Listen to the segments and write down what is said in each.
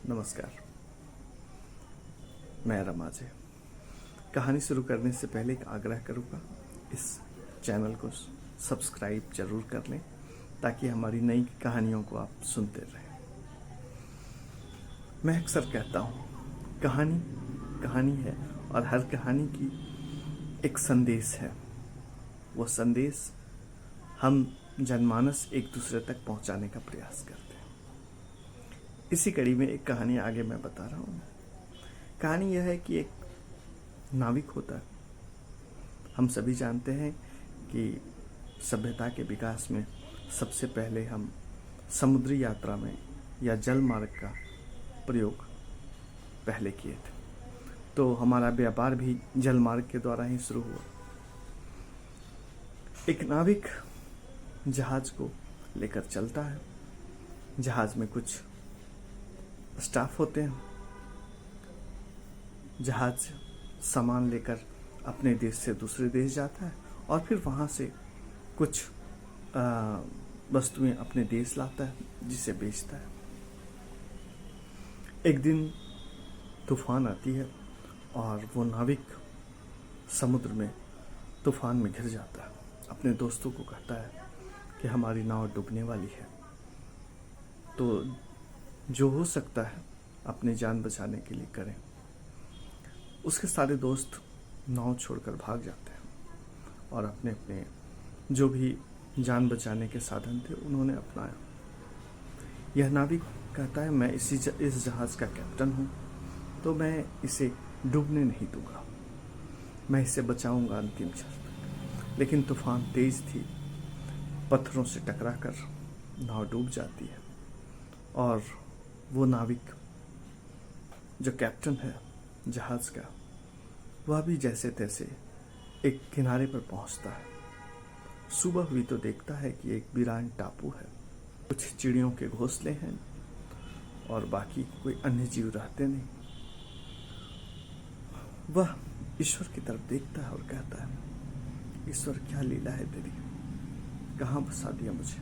नमस्कार, मैं रमाजे। कहानी शुरू करने से पहले एक आग्रह करूँगा, इस चैनल को सब्सक्राइब जरूर कर लें ताकि हमारी नई कहानियों को आप सुनते रहें। मैं अक्सर कहता हूँ, कहानी कहानी है और हर कहानी की एक संदेश है। वो संदेश हम जनमानस एक दूसरे तक पहुँचाने का प्रयास करते हैं। इसी कड़ी में एक कहानी आगे मैं बता रहा हूँ। कहानी यह है कि एक नाविक होता है। हम सभी जानते हैं कि सभ्यता के विकास में सबसे पहले हम समुद्री यात्रा में या जल मार्ग का प्रयोग पहले किए थे, तो हमारा व्यापार भी जल मार्ग के द्वारा ही शुरू हुआ। एक नाविक जहाज को लेकर चलता है। जहाज में कुछ स्टाफ होते हैं। जहाज सामान लेकर अपने देश से दूसरे देश जाता है और फिर वहाँ से कुछ वस्तुएं अपने देश लाता है, जिसे बेचता है। एक दिन तूफान आती है और वो नाविक समुद्र में तूफान में घिर जाता है। अपने दोस्तों को कहता है कि हमारी नाव डूबने वाली है, तो जो हो सकता है अपनी जान बचाने के लिए करें। उसके सारे दोस्त नाव छोड़कर भाग जाते हैं और अपने अपने जो भी जान बचाने के साधन थे उन्होंने अपनाया। यह नाविक कहता है, मैं इस जहाज का कैप्टन हूँ, तो मैं इसे डूबने नहीं दूंगा, मैं इसे बचाऊंगा अंतिम क्षण तक। लेकिन तूफान तेज थी, पत्थरों से टकराकर नाव डूब जाती है और वो नाविक जो कैप्टन है जहाज का, वह भी जैसे तैसे एक किनारे पर पहुंचता है। सुबह हुई तो देखता है कि एक वीरान टापू है, कुछ चिड़ियों के घोंसले हैं और बाकी कोई अन्य जीव रहते नहीं। वह ईश्वर की तरफ देखता है और कहता है, ईश्वर क्या लीला है तेरी, कहाँ फंसा दिया मुझे,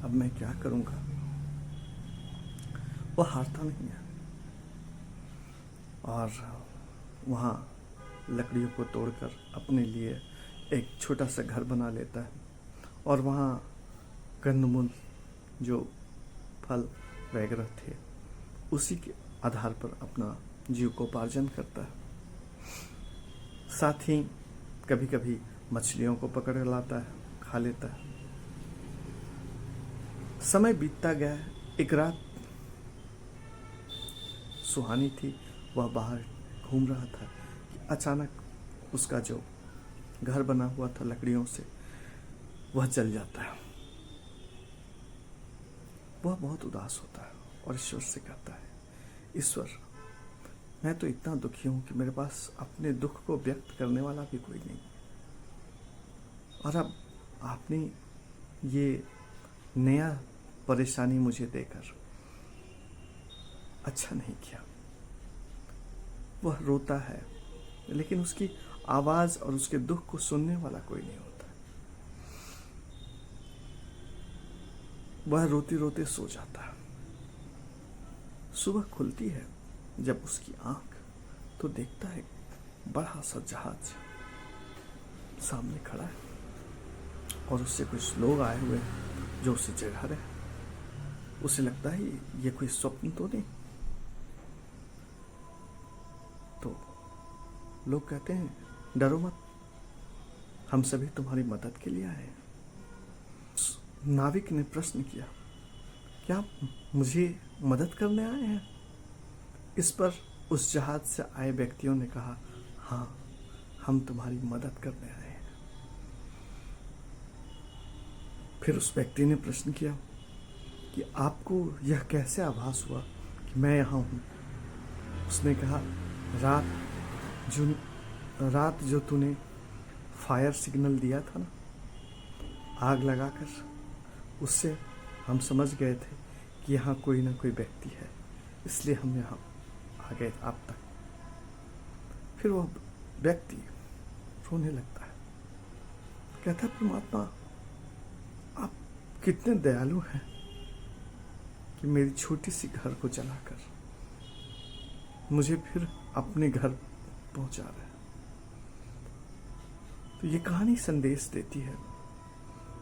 अब मैं क्या करूँगा। वह हारता नहीं है और वहाँ लकड़ियों को तोड़कर अपने लिए एक छोटा सा घर बना लेता है और वहाँ कंदमूल जो फल वगैरह थे उसी के आधार पर अपना जीविकोपार्जन करता है। साथ ही कभी कभी मछलियों को पकड़ लाता है, खा लेता है। समय बीतता गया। एक रात सुहानी थी, वह बाहर घूम रहा था कि अचानक उसका जो घर बना हुआ था लकड़ियों से, वह जल जाता है। वह बहुत उदास होता है और ईश्वर से कहता है, ईश्वर, मैं तो इतना दुखी हूं कि मेरे पास अपने दुख को व्यक्त करने वाला भी कोई नहीं, और अब आपने ये नया परेशानी मुझे देकर अच्छा नहीं किया। वह रोता है, लेकिन उसकी आवाज और उसके दुख को सुनने वाला कोई नहीं होता। वह रोते रोते सो जाता है। सुबह खुलती है जब उसकी आंख, तो देखता है बड़ा सा जहाज सामने खड़ा है और उससे कुछ लोग आए हुए हैं जो उसे जगा रहे हैं। उसे लगता है ये कोई स्वप्न तो नहीं। तो लोग कहते हैं, डरो मत, हम सभी तुम्हारी मदद के लिए आए। नाविक ने प्रश्न किया, क्या आप मुझे मदद करने आए हैं? इस पर उस जहाज से आए व्यक्तियों ने कहा, हाँ, हम तुम्हारी मदद करने आए हैं। फिर उस व्यक्ति ने प्रश्न किया कि आपको यह कैसे आभास हुआ कि मैं यहाँ हूँ? उसने कहा, रात जो तूने फायर सिग्नल दिया था ना, आग लगाकर, उससे हम समझ गए थे कि यहाँ कोई ना कोई व्यक्ति है, इसलिए हम यहाँ आ गए आप तक। फिर वह व्यक्ति रोने लगता है, कहता है, परमात्मा, आप कितने दयालु हैं कि मेरी छोटी सी घर को जलाकर मुझे फिर अपने घर पहुंचा रहे हैं। तो ये कहानी संदेश देती है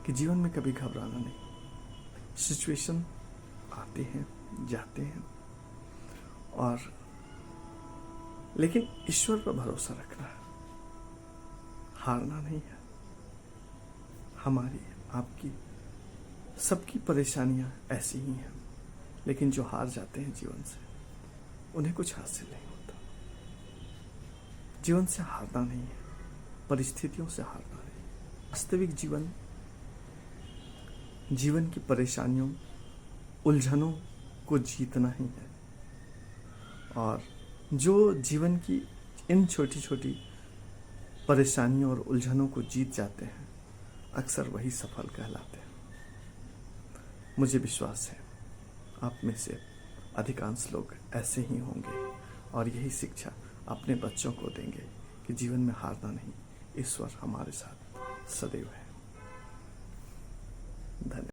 कि जीवन में कभी घबराना नहीं। सिचुएशन आते हैं जाते हैं, और लेकिन ईश्वर पर भरोसा रखना है, हारना नहीं है। हमारी आपकी सबकी परेशानियां ऐसी ही हैं, लेकिन जो हार जाते हैं जीवन से उन्हें कुछ हासिल नहीं होता। जीवन से हारना नहीं है, परिस्थितियों से हारना नहीं। वास्तविक जीवन की परेशानियों उलझनों को जीतना ही है, और जो जीवन की इन छोटी छोटी परेशानियों और उलझनों को जीत जाते हैं अक्सर वही सफल कहलाते हैं। मुझे विश्वास है आप में से अधिकांश लोग ऐसे ही होंगे और यही शिक्षा अपने बच्चों को देंगे कि जीवन में हारना नहीं, ईश्वर हमारे साथ सदैव है। धन्यवाद।